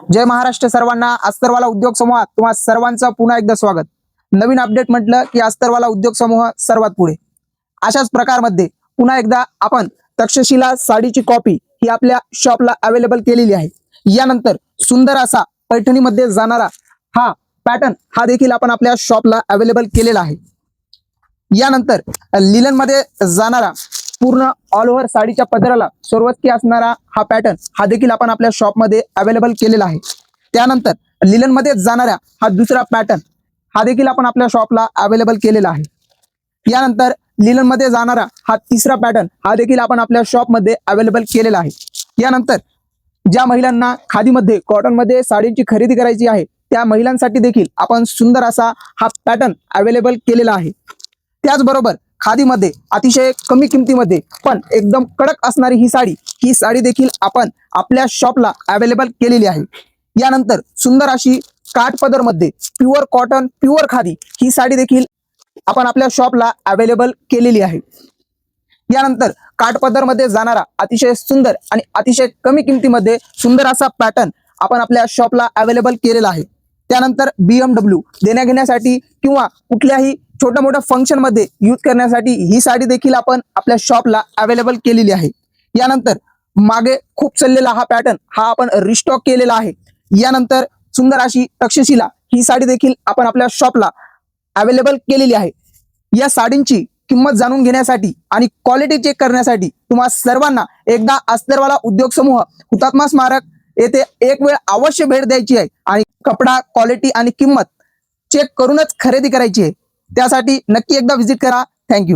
जय महाराष्ट्र सर्वांना। अस्तरवाला उद्योग समूहात तुम्हा सर्वांचं पुन्हा एकदा स्वागत। नवीन अपडेट म्हटलं की अस्तरवाला उद्योग समूह सर्वात पुढे। अशाच प्रकारमध्ये पुन्हा एकदा आपण तक्षशिला साडीची कॉपी ही आपल्या शॉपला अवेलेबल केलेली आहे। यानंतर सुंदर असा पैठणीमध्ये जाणारा हा पॅटर्न हा देखील आपण आपल्या शॉपला अवेलेबल केलेला आहे। यानंतर लिलन मध्ये जाणारा पूर्ण ऑल ओव्हर साडीच्या पदराला सोरवस्की असणारा हा पॅटर्न हा देखील आपण आपल्या शॉप मध्ये अवेलेबल केलेला आहे। त्यानंतर लिलन मध्ये जाणारा हा दुसरा पॅटर्न हा देखील आपण आपल्या शॉपला अवेलेबल केलेला आहे। यानंतर लिलन मध्ये जाणारा हा तिसरा पॅटर्न हा देखील आपण आपल्या शॉप मध्ये अवेलेबल केलेला आहे। यानंतर ज्या महिलांना खादीमध्ये कॉटन मध्ये साडीची खरेदी करायची आहे त्या महिलांसाठी देखील आपण सुंदर असा हा पॅटर्न अवेलेबल केलेला आहे। त्याचबरोबर खादीमध्ये अतिशय कमी किमतीमध्ये पण एकदम कडक असणारी ही साडी देखील आपण आपल्या शॉपला अवेलेबल केलेली आहे। यानंतर सुंदर अशी काठपदर मध्ये प्युअर कॉटन प्युअर खादी ही साडी देखील आपण आपल्या शॉपला अवेलेबल केलेली आहे। यानंतर काठपदर मध्ये जाणारा अतिशय सुंदर आणि अतिशय कमी किमतीमध्ये सुंदर असा पॅटर्न आपण आपल्या शॉपला अवेलेबल केलेला आहे। त्यानंतर BMW देण्याघेण्यासाठी किंवा कुठल्याही छोट्या मोठ्या फंक्शन मध्ये यूज करण्यासाठी ही साडी देखील आपण आपल्या शॉपला अवेलेबल केलेली आहे। यानंतर मागे खूप चाललेला हा पॅटर्न हा आपण रिस्टॉक केलेला आहे। यानंतर सुंदर अशी तक्षशिला ही साडी देखील आपण आपल्या शॉपला अवेलेबल केलेली आहे। या साडींची किंमत जाणून घेण्यासाठी आणि क्वालिटी चेक करण्यासाठी तुम्हा सर्वांना एकदा अस्तरवाला उद्योग समूह हुतात्मा स्मारक येथे एक वेळ अवश्य भेट द्यायची आहे आणि कपडा क्वालिटी आणि किंमत चेक करूनच खरेदी करायची आहे। त्यासाठी नक्की एकदा व्हिजिट करा। थँक्यू।